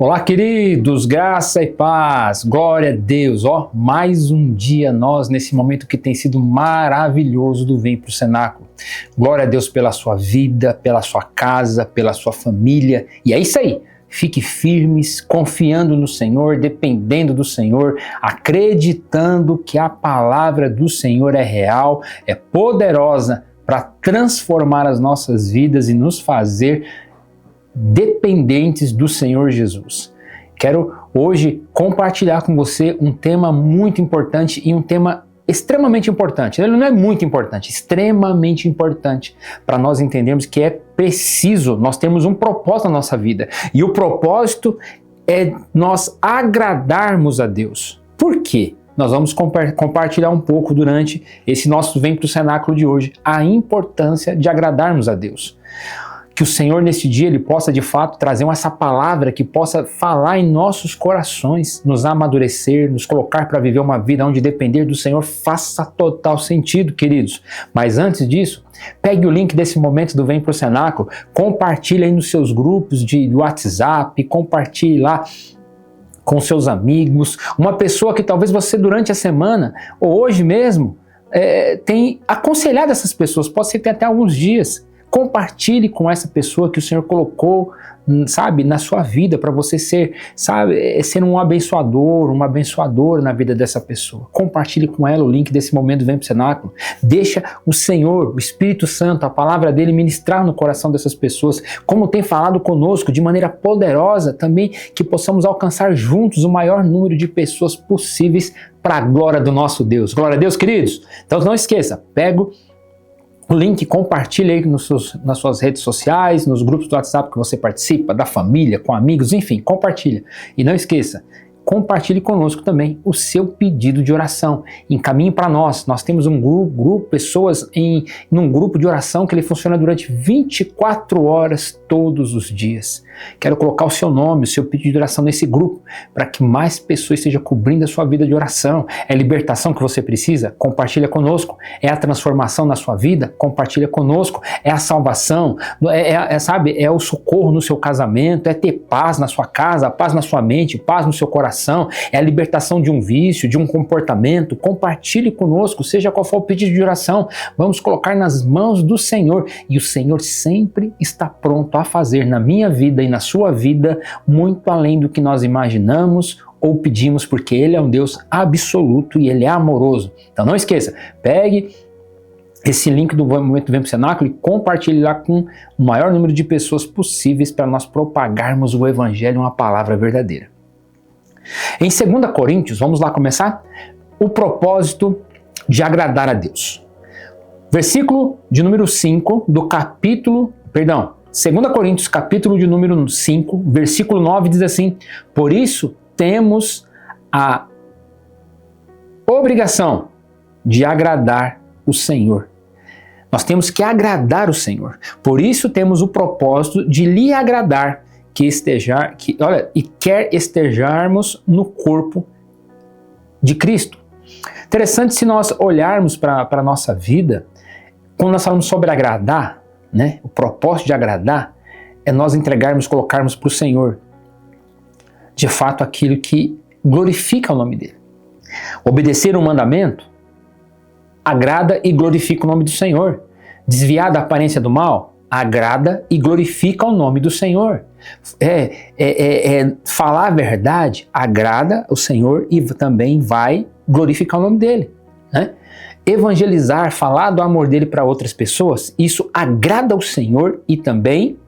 Olá, queridos, graça e paz, glória a Deus, mais um dia nós nesse momento que tem sido maravilhoso do Vem pro Cenáculo. Glória a Deus pela sua vida, pela sua casa, pela sua família, e é isso aí. Fique firmes, confiando no Senhor, dependendo do Senhor, acreditando que a palavra do Senhor é real, é poderosa para transformar as nossas vidas e nos fazer dependentes do Senhor Jesus. Quero hoje compartilhar com você um tema muito importante e um tema extremamente importante. Ele não é muito importante, extremamente importante para nós entendermos que é preciso, nós temos um propósito na nossa vida e o propósito é nós agradarmos a Deus. Por quê? Nós vamos compartilhar um pouco durante esse nosso Vem pro Cenáculo de hoje a importância de agradarmos a Deus. Que o Senhor nesse dia Ele possa de fato trazer essa palavra que possa falar em nossos corações, nos amadurecer, nos colocar para viver uma vida onde depender do Senhor faça total sentido, queridos. Mas antes disso, pegue o link desse momento do Vem pro Cenáculo, compartilhe aí nos seus grupos de WhatsApp, compartilhe lá com seus amigos, uma pessoa que talvez você durante a semana ou hoje mesmo tem aconselhado essas pessoas, pode ser que tenha até alguns dias. Compartilhe com essa pessoa que o Senhor colocou, sabe, na sua vida para você ser, sabe, ser um abençoador, uma abençoadora na vida dessa pessoa. Compartilhe com ela o link desse momento Vem pro Cenáculo. Deixa o Senhor, o Espírito Santo, a palavra dele ministrar no coração dessas pessoas, como tem falado conosco de maneira poderosa também, que possamos alcançar juntos o maior número de pessoas possíveis para a glória do nosso Deus. Glória a Deus, queridos. Então não esqueça, pega o link, compartilha aí nas suas redes sociais, nos grupos do WhatsApp que você participa, da família, com amigos, enfim, compartilha. E não esqueça, compartilhe conosco também o seu pedido de oração. Encaminhe para nós. Nós temos um grupo, pessoas num grupo de oração que ele funciona durante 24 horas todos os dias. Quero colocar o seu nome, o seu pedido de oração nesse grupo, para que mais pessoas estejam cobrindo a sua vida de oração. É libertação que você precisa? Compartilha conosco. É a transformação na sua vida? Compartilha conosco. É a salvação? Sabe, é o socorro no seu casamento? É ter paz na sua casa, paz na sua mente, paz no seu coração? É a libertação de um vício, de um comportamento? Compartilhe conosco, seja qual for o pedido de oração. Vamos colocar nas mãos do Senhor e o Senhor sempre está pronto a fazer na minha vida e na sua vida muito além do que nós imaginamos ou pedimos, porque Ele é um Deus absoluto e Ele é amoroso. Então não esqueça, pegue esse link do Momento Vem pro Cenáculo e compartilhe lá com o maior número de pessoas possíveis para nós propagarmos o Evangelho, uma palavra verdadeira. Em 2 Coríntios, vamos lá começar? O propósito de agradar a Deus. Versículo de número 5 do capítulo, 2 Coríntios, capítulo de número 5, versículo 9, diz assim: por isso temos a obrigação de agradar o Senhor. Nós temos que agradar o Senhor. Por isso temos o propósito de lhe agradar, quer estejarmos no corpo de Cristo. Interessante se nós olharmos para a nossa vida, quando nós falamos sobre agradar, né? O propósito de agradar é nós entregarmos, colocarmos para o Senhor, de fato, aquilo que glorifica o nome dele. Obedecer um mandamento agrada e glorifica o nome do Senhor. Desviar da aparência do mal agrada e glorifica o nome do Senhor. Falar a verdade agrada o Senhor e também vai glorificar o nome dele, né? Evangelizar, falar do amor dele para outras pessoas, isso agrada ao Senhor e também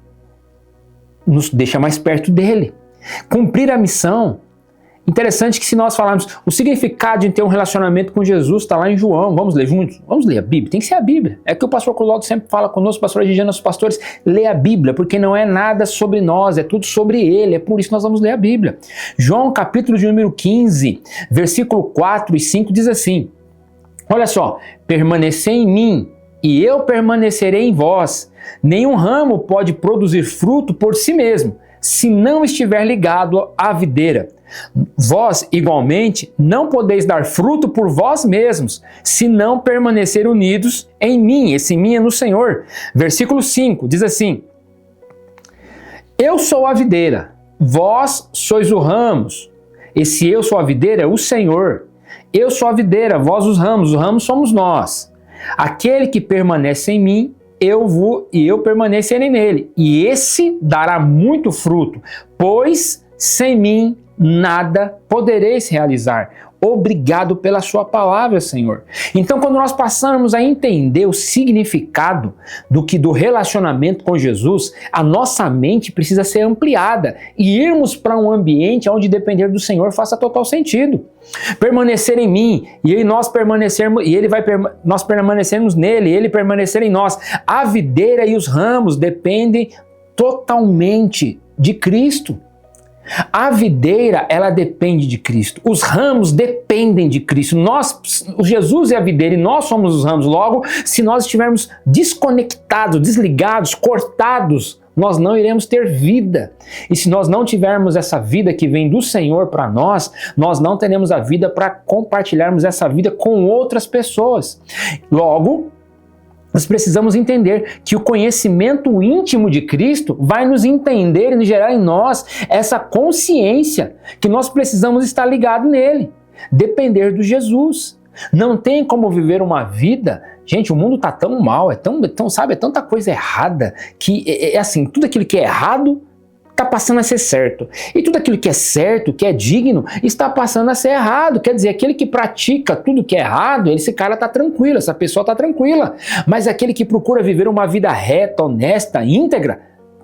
nos deixa mais perto dele. Cumprir a missão. Interessante que se nós falarmos o significado de ter um relacionamento com Jesus, está lá em João, vamos ler juntos? Vamos ler a Bíblia, tem que ser a Bíblia. É que o pastor Clodoaldo sempre fala conosco, o pastor Egidiano, nossos pastores, lê a Bíblia, porque não é nada sobre nós, é tudo sobre ele, é por isso que nós vamos ler a Bíblia. João capítulo de número 15, versículo 4 e 5 diz assim: olha só, permanecei em mim e eu permanecerei em vós. Nenhum ramo pode produzir fruto por si mesmo, se não estiver ligado à videira. Vós, igualmente, não podeis dar fruto por vós mesmos, se não permanecer unidos em mim. Esse mim é no Senhor. Versículo 5 diz assim: eu sou a videira, vós sois os ramos. Esse eu sou a videira é o Senhor. Eu sou a videira, vós os ramos somos nós. Aquele que permanece em mim, eu permanecerei nele. E esse dará muito fruto, pois sem mim nada podereis realizar. Obrigado pela sua palavra, Senhor. Então, quando nós passamos a entender o significado do relacionamento com Jesus, a nossa mente precisa ser ampliada e irmos para um ambiente onde depender do Senhor faça total sentido. Permanecer em mim e nós permanecermos e nós permanecermos nele, ele permanecer em nós. A videira e os ramos dependem totalmente de Cristo. A videira, ela depende de Cristo. Os ramos dependem de Cristo. Jesus é a videira e nós somos os ramos. Logo, se nós estivermos desconectados, desligados, cortados, nós não iremos ter vida. E se nós não tivermos essa vida que vem do Senhor para nós não teremos a vida para compartilharmos essa vida com outras pessoas. Logo, nós precisamos entender que o conhecimento íntimo de Cristo vai nos entender e gerar em nós essa consciência que nós precisamos estar ligados nele, depender do Jesus. Não tem como viver uma vida... Gente, o mundo está tão mal, é tanta coisa errada, que é assim, tudo aquilo que é errado está passando a ser certo. E tudo aquilo que é certo, que é digno, está passando a ser errado. Quer dizer, aquele que pratica tudo que é errado, esse cara está tranquilo, essa pessoa está tranquila. Mas aquele que procura viver uma vida reta, honesta, íntegra,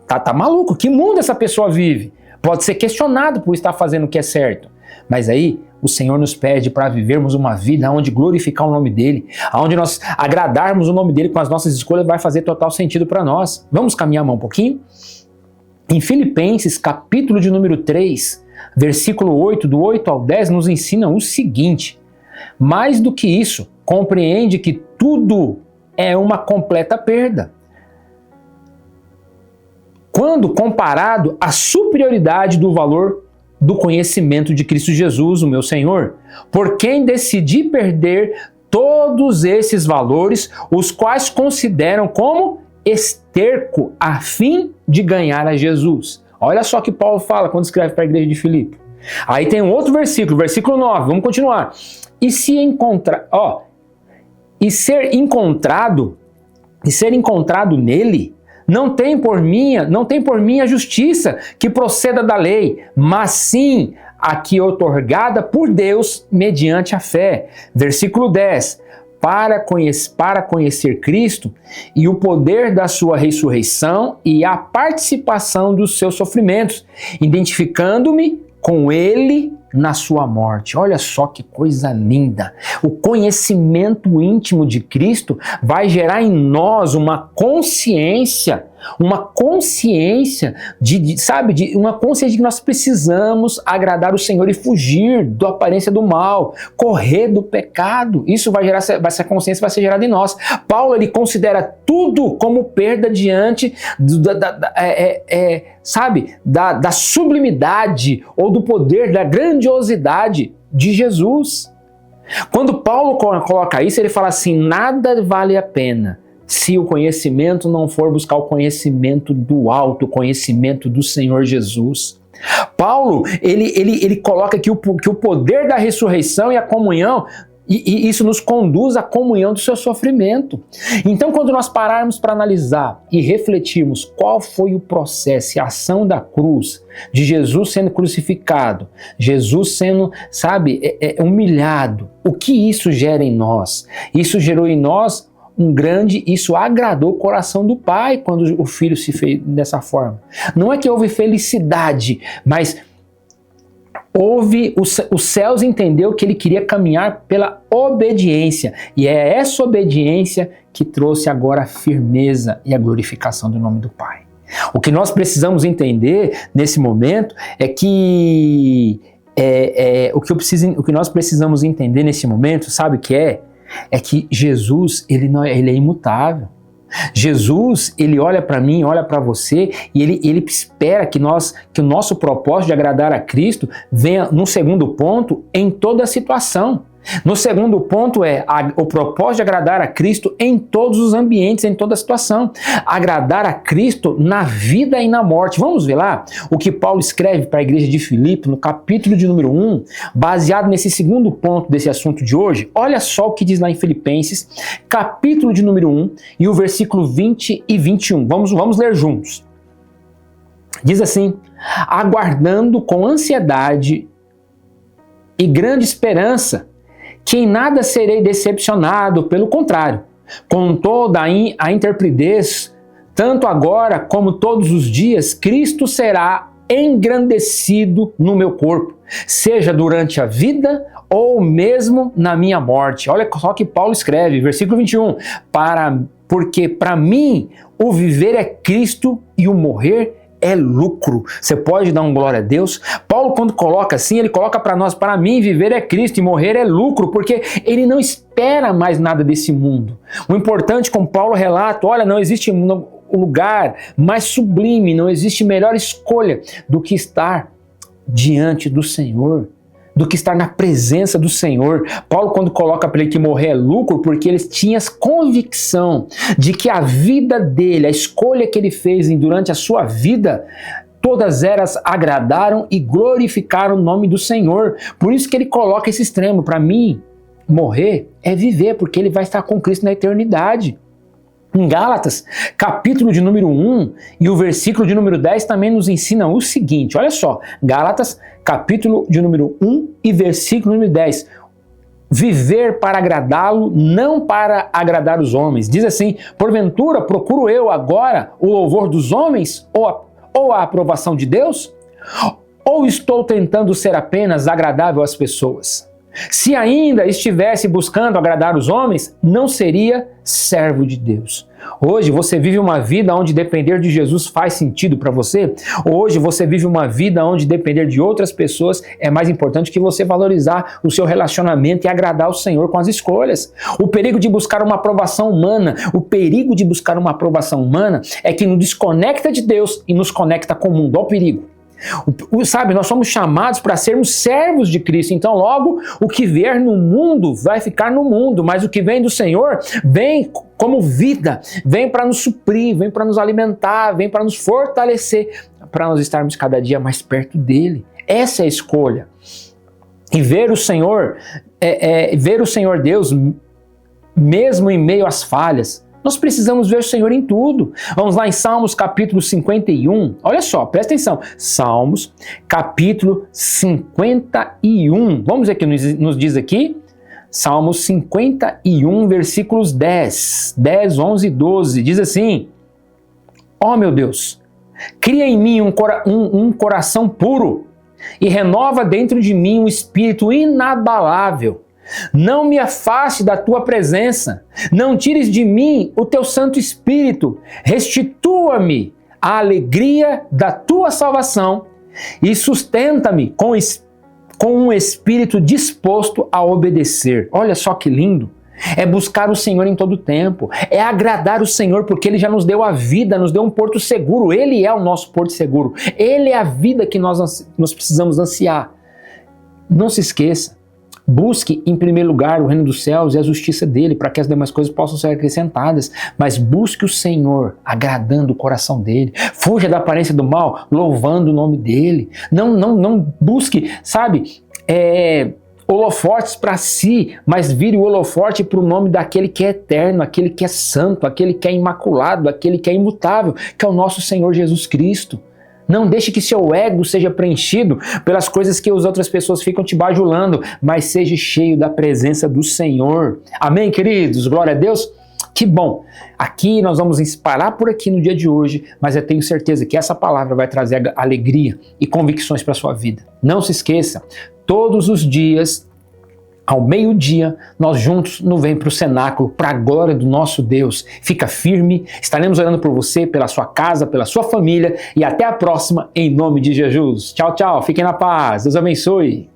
tá maluco. Que mundo essa pessoa vive? Pode ser questionado por estar fazendo o que é certo. Mas aí, o Senhor nos pede para vivermos uma vida onde glorificar o nome dEle, onde nós agradarmos o nome dEle com as nossas escolhas, vai fazer total sentido para nós. Vamos caminhar um pouquinho? Em Filipenses, capítulo de número 3, versículo 8, do 8 ao 10, nos ensina o seguinte: mais do que isso, compreende que tudo é uma completa perda, quando comparado à superioridade do valor do conhecimento de Cristo Jesus, o meu Senhor, por quem decidi perder todos esses valores, os quais consideram como esterco a fim de ganhar a Jesus. Olha só que Paulo fala quando escreve para a igreja de Filipe. Aí tem um outro versículo, versículo 9, vamos continuar. E ser encontrado nele, não tem por mim a justiça que proceda da lei, mas sim a que é outorgada por Deus mediante a fé. Versículo 10. Para conhecer Cristo e o poder da sua ressurreição e a participação dos seus sofrimentos, identificando-me com ele na sua morte. Olha só que coisa linda. O conhecimento íntimo de Cristo vai gerar em nós uma consciência de que nós precisamos agradar o Senhor e fugir da aparência do mal, correr do pecado. Isso essa consciência vai ser gerada em nós. Paulo, ele considera tudo como perda diante da sublimidade ou do poder, da grandiosidade de Jesus. Quando Paulo coloca isso, ele fala assim: nada vale a pena se o conhecimento não for buscar o conhecimento do alto, o conhecimento do Senhor Jesus. Paulo, ele coloca que o poder da ressurreição e a comunhão, e isso nos conduz à comunhão do seu sofrimento. Então, quando nós pararmos para analisar e refletirmos qual foi o processo e a ação da cruz, de Jesus sendo crucificado, Jesus sendo, humilhado, o que isso gera em nós? Isso gerou em nós isso agradou o coração do Pai quando o Filho se fez dessa forma. Não é que houve felicidade, mas os céus entendeu que ele queria caminhar pela obediência, e é essa obediência que trouxe agora a firmeza e a glorificação do nome do Pai. O que nós precisamos entender nesse momento é que o que nós precisamos entender nesse momento, sabe o que é? É que Jesus, ele é imutável. Jesus, ele olha para mim, olha para você, e ele espera que o nosso propósito de agradar a Cristo venha, num segundo ponto, em toda a situação. No segundo ponto o propósito de agradar a Cristo em todos os ambientes, em toda situação. Agradar a Cristo na vida e na morte. Vamos ver lá o que Paulo escreve para a igreja de Filipe, no capítulo de número 1, baseado nesse segundo ponto desse assunto de hoje. Olha só o que diz lá em Filipenses, capítulo de número 1 e o versículo 20 e 21. Vamos ler juntos. Diz assim: aguardando com ansiedade e grande esperança, que em nada serei decepcionado, pelo contrário, com toda a intrepidez, tanto agora como todos os dias, Cristo será engrandecido no meu corpo, seja durante a vida ou mesmo na minha morte. Olha só que Paulo escreve, versículo 21, porque para mim o viver é Cristo e o morrer é lucro. Você pode dar um glória a Deus? Paulo, quando coloca assim, ele coloca para nós: para mim viver é Cristo e morrer é lucro, porque ele não espera mais nada desse mundo. O importante, como Paulo relata, olha, não existe um lugar mais sublime, não existe melhor escolha do que estar diante do Senhor, do que estar na presença do Senhor. Paulo, quando coloca para ele que morrer é lucro, porque ele tinha convicção de que a vida dele, a escolha que ele fez durante a sua vida, todas elas agradaram e glorificaram o nome do Senhor. Por isso que ele coloca esse extremo: para mim, morrer é viver, porque ele vai estar com Cristo na eternidade. Em Gálatas, capítulo de número 1 e o versículo de número 10 também nos ensina o seguinte, olha só, Gálatas, capítulo de número 1 e versículo número 10, viver para agradá-lo, não para agradar os homens. Diz assim: porventura procuro eu agora o louvor dos homens ou a aprovação de Deus? Ou estou tentando ser apenas agradável às pessoas? Se ainda estivesse buscando agradar os homens, não seria servo de Deus. Hoje você vive uma vida onde depender de Jesus faz sentido para você? Hoje você vive uma vida onde depender de outras pessoas é mais importante que você valorizar o seu relacionamento e agradar o Senhor com as escolhas. O perigo de buscar uma aprovação humana, é que nos desconecta de Deus e nos conecta com o mundo. Olha o perigo. Sabe, nós somos chamados para sermos servos de Cristo, então logo o que vier no mundo vai ficar no mundo, mas o que vem do Senhor vem como vida, vem para nos suprir, vem para nos alimentar, vem para nos fortalecer, para nós estarmos cada dia mais perto dele. Essa é a escolha. E ver o Senhor, ver o Senhor Deus mesmo em meio às falhas. Nós precisamos ver o Senhor em tudo. Vamos lá em Salmos capítulo 51. Olha só, presta atenção. Salmos capítulo 51. Vamos ver o que nos diz aqui. Salmos 51, versículos 10, 11 e 12. Diz assim: ó meu Deus, cria em mim um coração puro e renova dentro de mim um espírito inabalável. Não me afaste da tua presença, não tires de mim o teu Santo Espírito, restitua-me a alegria da tua salvação e sustenta-me com um espírito disposto a obedecer. Olha só que lindo! É buscar o Senhor em todo tempo, é agradar o Senhor, porque Ele já nos deu a vida, nos deu um porto seguro. Ele é o nosso porto seguro, Ele é a vida que nós precisamos ansiar. Não se esqueça, busque em primeiro lugar o reino dos céus e a justiça dele, para que as demais coisas possam ser acrescentadas. Mas busque o Senhor, agradando o coração dele. Fuja da aparência do mal, louvando o nome dele. Não busque, sabe, holofortes para si, mas vire o holoforte para o nome daquele que é eterno, aquele que é santo, aquele que é imaculado, aquele que é imutável, que é o nosso Senhor Jesus Cristo. Não deixe que seu ego seja preenchido pelas coisas que as outras pessoas ficam te bajulando, mas seja cheio da presença do Senhor. Amém, queridos? Glória a Deus. Que bom! Aqui nós vamos parar por aqui no dia de hoje, mas eu tenho certeza que essa palavra vai trazer alegria e convicções para a sua vida. Não se esqueça, todos os dias, ao meio-dia, nós juntos nos vem para o cenáculo, para a glória do nosso Deus. Fica firme, estaremos orando por você, pela sua casa, pela sua família, e até a próxima, em nome de Jesus. Tchau, tchau, fiquem na paz, Deus abençoe.